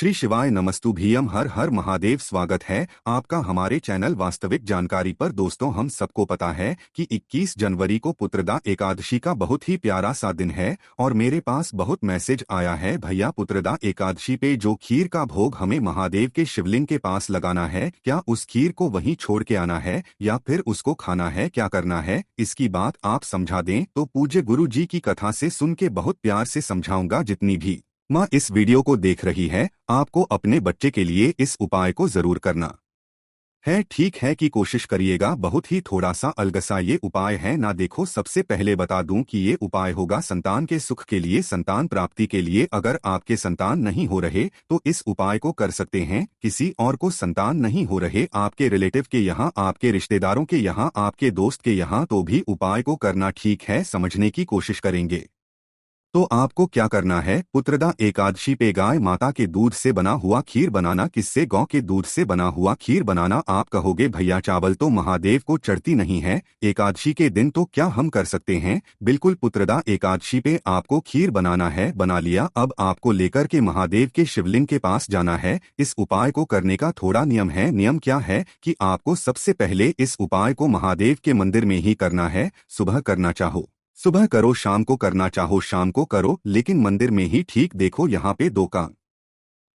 श्री शिवाय नमस्तुभ्यम हर हर महादेव। स्वागत है आपका हमारे चैनल वास्तविक जानकारी पर। दोस्तों, हम सबको पता है कि 21 जनवरी को पुत्रदा एकादशी का बहुत ही प्यारा सा दिन है और मेरे पास बहुत मैसेज आया है, भैया पुत्रदा एकादशी पे जो खीर का भोग हमें महादेव के शिवलिंग के पास लगाना है, क्या उस खीर को वहीं छोड़ के आना है या फिर उसको खाना है, क्या करना है, इसकी बात आप समझा दें। तो पूज्य गुरु जी की कथा से सुन के बहुत प्यार से समझाऊंगा। जितनी भी माँ इस वीडियो को देख रही है, आपको अपने बच्चे के लिए इस उपाय को जरूर करना है। ठीक है कि कोशिश करिएगा, बहुत ही थोड़ा सा अलगसा ये उपाय है ना। देखो, सबसे पहले बता दूं कि ये उपाय होगा संतान के सुख के लिए, संतान प्राप्ति के लिए। अगर आपके संतान नहीं हो रहे तो इस उपाय को कर सकते हैं। किसी और को संतान नहीं हो रहे, आपके रिलेटिव के यहाँ, आपके रिश्तेदारों के यहाँ, आपके दोस्त के यहाँ, तो भी उपाय को करना। ठीक है, समझने की कोशिश करेंगे। तो आपको क्या करना है, पुत्रदा एकादशी पे गाय माता के दूध से बना हुआ खीर बनाना। किससे? गौ के दूध से बना हुआ खीर बनाना। आप कहोगे भैया चावल तो महादेव को चढ़ती नहीं है एकादशी के दिन, तो क्या हम कर सकते हैं? बिल्कुल, पुत्रदा एकादशी पे आपको खीर बनाना है। बना लिया, अब आपको लेकर के महादेव के शिवलिंग के पास जाना है। इस उपाय को करने का थोड़ा नियम है। नियम क्या है कि आपको सबसे पहले इस उपाय को महादेव के मंदिर में ही करना है। सुबह करना चाहो सुबह करो, शाम को करना चाहो शाम को करो, लेकिन मंदिर में ही। ठीक, देखो यहाँ पे दो काम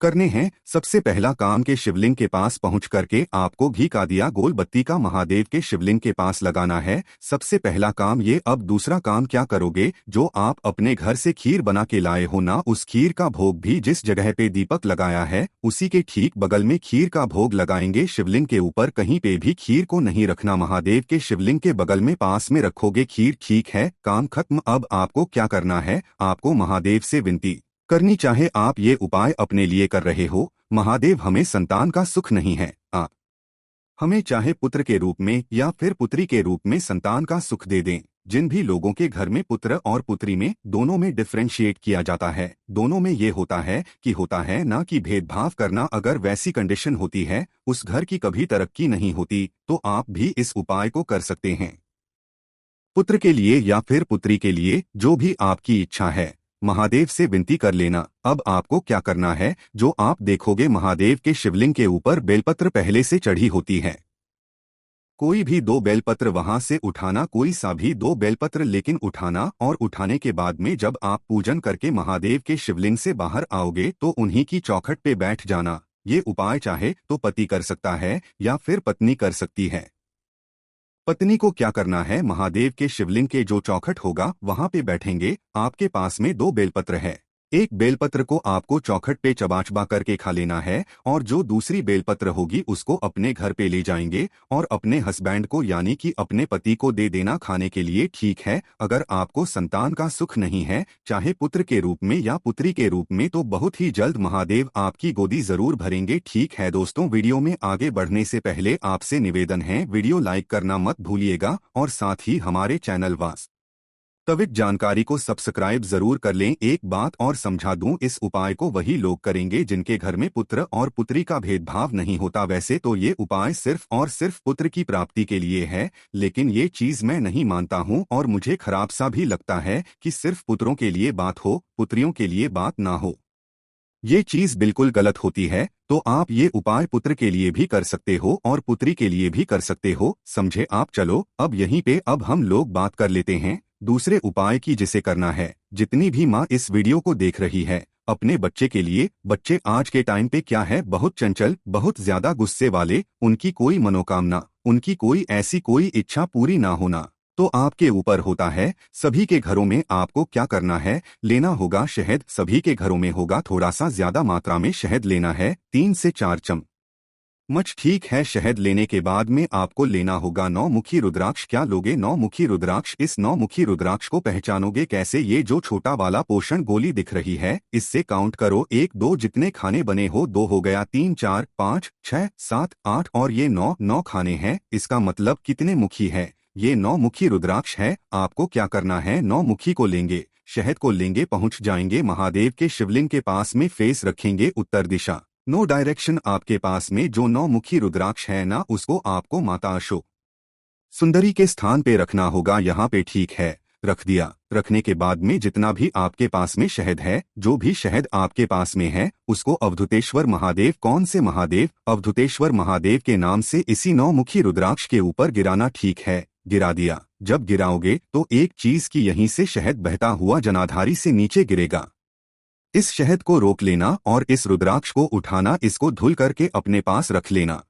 करने हैं। सबसे पहला काम के शिवलिंग के पास पहुंच करके आपको घी का दिया गोल बत्ती का महादेव के शिवलिंग के पास लगाना है। सबसे पहला काम ये। अब दूसरा काम क्या करोगे, जो आप अपने घर से खीर बना के लाए हो ना, उस खीर का भोग भी जिस जगह पे दीपक लगाया है उसी के ठीक बगल में खीर का भोग लगाएंगे। शिवलिंग के ऊपर कहीं पे भी खीर को नहीं रखना, महादेव के शिवलिंग के बगल में पास में रखोगे खीर। ठीक है, काम खत्म। अब आपको क्या करना है, आपको महादेव से विनती करनी। चाहे आप ये उपाय अपने लिए कर रहे हो, महादेव हमें संतान का सुख नहीं है, आप हमें चाहे पुत्र के रूप में या फिर पुत्री के रूप में संतान का सुख दे दें। जिन भी लोगों के घर में पुत्र और पुत्री में, दोनों में डिफरेंशिएट किया जाता है। दोनों में ये होता है ना कि भेदभाव करना। अगर वैसी कंडीशन होती है, उस घर की कभी तरक्की नहीं होती। तो आप भी इस उपाय को कर सकते हैं, पुत्र के लिए या फिर पुत्री के लिए, जो भी आपकी इच्छा है। महादेव से विनती कर लेना। अब आपको क्या करना है, जो आप देखोगे महादेव के शिवलिंग के ऊपर बेलपत्र पहले से चढ़ी होती है। कोई भी दो बेलपत्र वहां से उठाना, कोई सा भी दो बेलपत्र लेकिन उठाना। और उठाने के बाद में जब आप पूजन करके महादेव के शिवलिंग से बाहर आओगे तो उन्हीं की चौखट पे बैठ जाना। ये उपाय चाहे तो पति कर सकता है या फिर पत्नी कर सकती है। पत्नी को क्या करना है, महादेव के शिवलिंग के जो चौखट होगा वहां पे बैठेंगे। आपके पास में दो बेलपत्र है, एक बेलपत्र को आपको चौखट पे चबा चबा करके खा लेना है और जो दूसरी बेलपत्र होगी उसको अपने घर पे ले जाएंगे और अपने हस्बैंड को यानी कि अपने पति को दे देना खाने के लिए। ठीक है, अगर आपको संतान का सुख नहीं है, चाहे पुत्र के रूप में या पुत्री के रूप में, तो बहुत ही जल्द महादेव आपकी गोदी जरूर भरेंगे। ठीक है दोस्तों, वीडियो में आगे बढ़ने से पहले आपसे निवेदन है, वीडियो लाइक करना मत भूलिएगा और साथ ही हमारे चैनल वास्तविक जानकारी को सब्सक्राइब जरूर कर लें। एक बात और समझा दूं, इस उपाय को वही लोग करेंगे जिनके घर में पुत्र और पुत्री का भेदभाव नहीं होता। वैसे तो ये उपाय सिर्फ और सिर्फ पुत्र की प्राप्ति के लिए है, लेकिन ये चीज मैं नहीं मानता हूं और मुझे खराब सा भी लगता है कि सिर्फ पुत्रों के लिए बात हो, पुत्रियों के लिए बात ना हो। ये चीज बिल्कुल गलत होती है। तो आप ये उपाय पुत्र के लिए भी कर सकते हो और पुत्री के लिए भी कर सकते हो, समझे आप। चलो अब यहीं पे अब हम लोग बात कर लेते हैं दूसरे उपाय की, जिसे करना है। जितनी भी माँ इस वीडियो को देख रही है, अपने बच्चे के लिए। बच्चे आज के टाइम पे क्या है, बहुत चंचल, बहुत ज्यादा गुस्से वाले। उनकी कोई मनोकामना, उनकी कोई ऐसी कोई इच्छा पूरी ना होना तो आपके ऊपर होता है। सभी के घरों में आपको क्या करना है, लेना होगा शहद। सभी के घरों में होगा, थोड़ा सा ज्यादा मात्रा में शहद लेना है, 3 से 4 चम्मच। ठीक है, शहद लेने के बाद में आपको लेना होगा 9 मुखी रुद्राक्ष। क्या लोगे, 9 मुखी रुद्राक्ष। इस 9 मुखी रुद्राक्ष को पहचानोगे कैसे, ये जो छोटा वाला पोषण गोली दिख रही है, इससे काउंट करो, 1 2 जितने खाने बने हो, 2 हो गया, 3 4 5 6 7 8 और ये 9 खाने हैं। इसका मतलब कितने मुखी है, ये 9 मुखी रुद्राक्ष है। आपको क्या करना है, 9 मुखी को लेंगे, शहद को लेंगे, पहुंच जाएंगे महादेव के शिवलिंग के पास में, फेस रखेंगे उत्तर दिशा, नो डायरेक्शन। आपके पास में जो 9 मुखी रुद्राक्ष है ना, उसको आपको माता अशोक सुंदरी के स्थान पे रखना होगा, यहाँ पे। ठीक है, रख दिया। रखने के बाद में जितना भी आपके पास में शहद है, जो भी शहद आपके पास में है, उसको अवधूतेश्वर महादेव, कौन से महादेव, अवधूतेश्वर महादेव के नाम से इसी 9 मुखी रुद्राक्ष के ऊपर गिराना। ठीक है, गिरा दिया। जब गिराओगे तो एक चीज की यहीं से शहद बहता हुआ जनाधारी से नीचे गिरेगा। इस शहद को रोक लेना और इस रुद्राक्ष को उठाना, इसको धुल करके अपने पास रख लेना।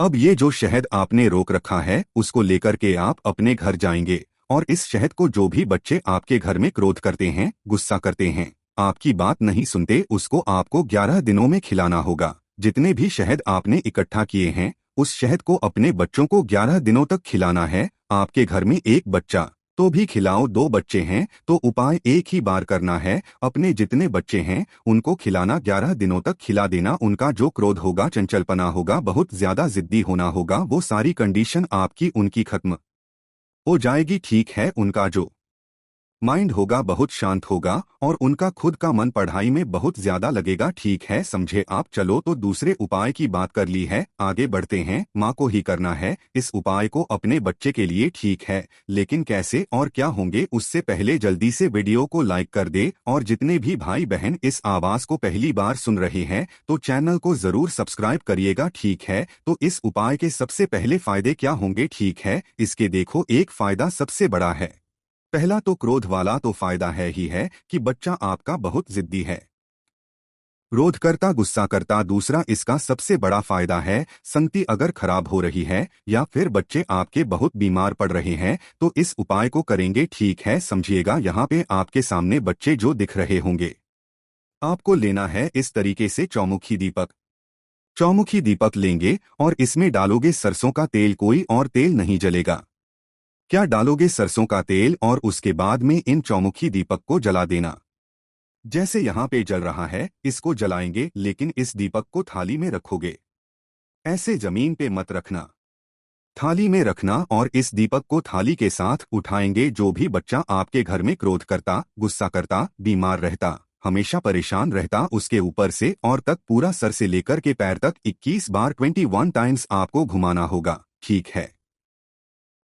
अब ये जो शहद आपने रोक रखा है, उसको लेकर के आप अपने घर जाएंगे और इस शहद को जो भी बच्चे आपके घर में क्रोध करते हैं, गुस्सा करते हैं, आपकी बात नहीं सुनते, उसको आपको 11 दिनों में खिलाना होगा। जितने भी शहद आपने इकट्ठा किए हैं, उस शहद को अपने बच्चों को 11 दिनों तक खिलाना है। आपके घर में एक बच्चा तो भी खिलाओ, 2 बच्चे हैं तो उपाय एक ही बार करना है। अपने जितने बच्चे हैं उनको खिलाना, 11 दिनों तक खिला देना। उनका जो क्रोध होगा, चंचलपना होगा, बहुत ज्यादा जिद्दी होना होगा, वो सारी कंडीशन आपकी उनकी खत्म हो जाएगी। ठीक है, उनका जो माइंड होगा बहुत शांत होगा और उनका खुद का मन पढ़ाई में बहुत ज्यादा लगेगा। ठीक है, समझे आप। चलो तो दूसरे उपाय की बात कर ली है, आगे बढ़ते हैं। माँ को ही करना है इस उपाय को अपने बच्चे के लिए। ठीक है, लेकिन कैसे और क्या होंगे, उससे पहले जल्दी से वीडियो को लाइक कर दे। और जितने भी भाई बहन इस आवाज को पहली बार सुन रहे हैं तो चैनल को जरूर सब्सक्राइब करिएगा। ठीक है, तो इस उपाय के सबसे पहले फायदे क्या होंगे। ठीक है, इसके देखो, एक फायदा सबसे बड़ा है। पहला तो क्रोध वाला तो फायदा है ही है कि बच्चा आपका बहुत जिद्दी है, क्रोध करता, गुस्सा करता। दूसरा इसका सबसे बड़ा फायदा है, संगति अगर खराब हो रही है या फिर बच्चे आपके बहुत बीमार पड़ रहे हैं तो इस उपाय को करेंगे। ठीक है, समझिएगा। यहाँ पे आपके सामने बच्चे जो दिख रहे होंगे, आपको लेना है इस तरीके से चौमुखी दीपक। चौमुखी दीपक लेंगे और इसमें डालोगे सरसों का तेल, कोई और तेल नहीं जलेगा। क्या डालोगे? सरसों का तेल। और उसके बाद में इन चौमुखी दीपक को जला देना। जैसे यहाँ पे जल रहा है, इसको जलाएंगे, लेकिन इस दीपक को थाली में रखोगे, ऐसे जमीन पे मत रखना, थाली में रखना। और इस दीपक को थाली के साथ उठाएंगे। जो भी बच्चा आपके घर में क्रोध करता, गुस्सा करता, बीमार रहता, हमेशा परेशान रहता, उसके ऊपर से और तक पूरा सर से लेकर के पैर तक 21 बार 21 टाइम्स आपको घुमाना होगा। ठीक है,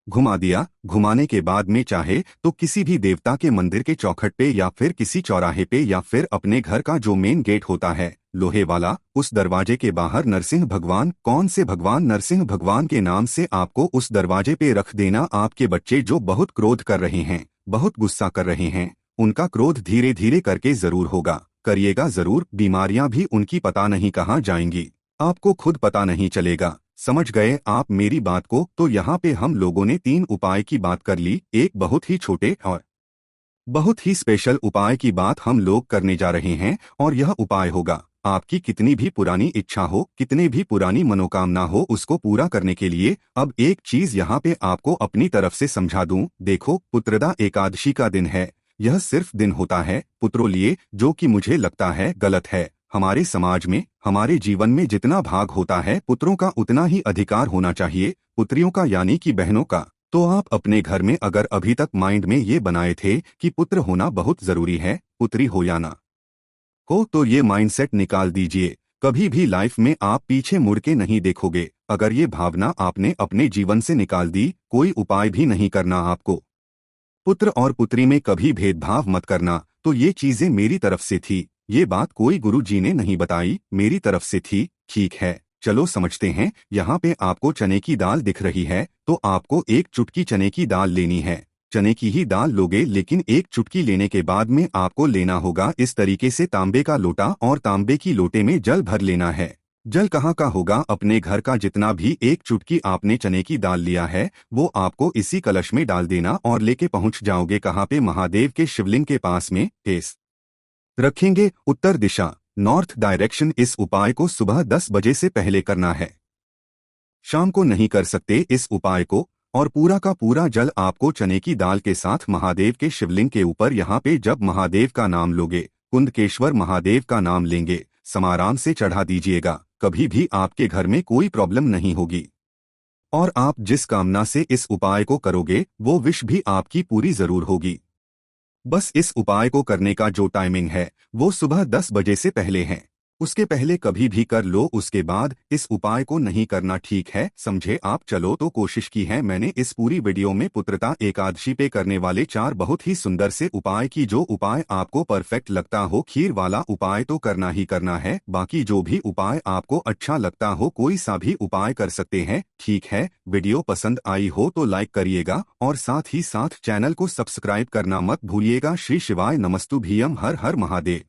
घुमा दिया। घुमाने के बाद में चाहे तो किसी भी देवता के मंदिर के चौखट पे या फिर किसी चौराहे पे या फिर अपने घर का जो मेन गेट होता है लोहे वाला, उस दरवाजे के बाहर नरसिंह भगवान, कौन से भगवान, नरसिंह भगवान के नाम से आपको उस दरवाजे पे रख देना। आपके बच्चे जो बहुत क्रोध कर रहे हैं, बहुत गुस्सा कर रहे हैं, उनका क्रोध धीरे धीरे करके जरूर होगा। करिएगा जरूर। बीमारियां भी उनकी पता नहीं कहाँ जाएंगी, आपको खुद पता नहीं चलेगा। समझ गए आप मेरी बात को? तो यहाँ पे हम लोगों ने 3 उपाय की बात कर ली। एक बहुत ही छोटे और बहुत ही स्पेशल उपाय की बात हम लोग करने जा रहे हैं और यह उपाय होगा आपकी कितनी भी पुरानी इच्छा हो, कितने भी पुरानी मनोकामना हो, उसको पूरा करने के लिए। अब एक चीज यहाँ पे आपको अपनी तरफ से समझा दूं। देखो, पुत्रदा एकादशी का दिन है, यह सिर्फ दिन होता है पुत्रों लिए, जो कि मुझे लगता है गलत है। हमारे समाज में, हमारे जीवन में जितना भाग होता है पुत्रों का, उतना ही अधिकार होना चाहिए पुत्रियों का, यानी कि बहनों का। तो आप अपने घर में अगर अभी तक माइंड में ये बनाए थे कि पुत्र होना बहुत जरूरी है, पुत्री हो या ना हो, तो ये माइंडसेट निकाल दीजिए। कभी भी लाइफ में आप पीछे मुड़ के नहीं देखोगे। अगर ये भावना आपने अपने जीवन से निकाल दी, कोई उपाय भी नहीं करना आपको। पुत्र और पुत्री में कभी भेदभाव मत करना। तो ये चीजें मेरी तरफ से थी, ये बात कोई गुरु जी ने नहीं बताई, मेरी तरफ से थी। ठीक है, चलो समझते हैं। यहाँ पे आपको चने की दाल दिख रही है, तो आपको एक चुटकी चने की दाल लेनी है। चने की ही दाल लोगे, लेकिन एक चुटकी लेने के बाद में आपको लेना होगा इस तरीके से तांबे का लोटा, और तांबे की लोटे में जल भर लेना है। जल कहाँ का होगा? अपने घर का। जितना भी एक चुटकी आपने चने की दाल लिया है, वो आपको इसी कलश में डाल देना और लेके पहुंच जाओगे कहाँ पे? महादेव के शिवलिंग के पास में। केस रखेंगे उत्तर दिशा, नॉर्थ डायरेक्शन। इस उपाय को सुबह 10 बजे से पहले करना है, शाम को नहीं कर सकते इस उपाय को। और पूरा का पूरा जल आपको चने की दाल के साथ महादेव के शिवलिंग के ऊपर, यहाँ पे जब महादेव का नाम लोगे, कुंदकेश्वर महादेव का नाम लेंगे, समाराम से चढ़ा दीजिएगा। कभी भी आपके घर में कोई प्रॉब्लम नहीं होगी और आप जिस कामना से इस उपाय को करोगे वो विश भी आपकी पूरी जरूर होगी। बस इस उपाय को करने का जो टाइमिंग है वो सुबह 10 बजे से पहले है। उसके पहले कभी भी कर लो, उसके बाद इस उपाय को नहीं करना, ठीक है, समझे आप। चलो तो कोशिश की है मैंने इस पूरी वीडियो में पुत्रदा एकादशी पे करने वाले 4 बहुत ही सुंदर से उपाय की। जो उपाय आपको परफेक्ट लगता हो, खीर वाला उपाय तो करना ही करना है, बाकी जो भी उपाय आपको अच्छा लगता हो कोई सा भी उपाय कर सकते हैं, ठीक है। वीडियो पसंद आई हो तो लाइक करिएगा और साथ ही साथ चैनल को सब्सक्राइब करना मत भूलिएगा। श्री शिवाय नमस्तुभ्यम, हर हर महादेव।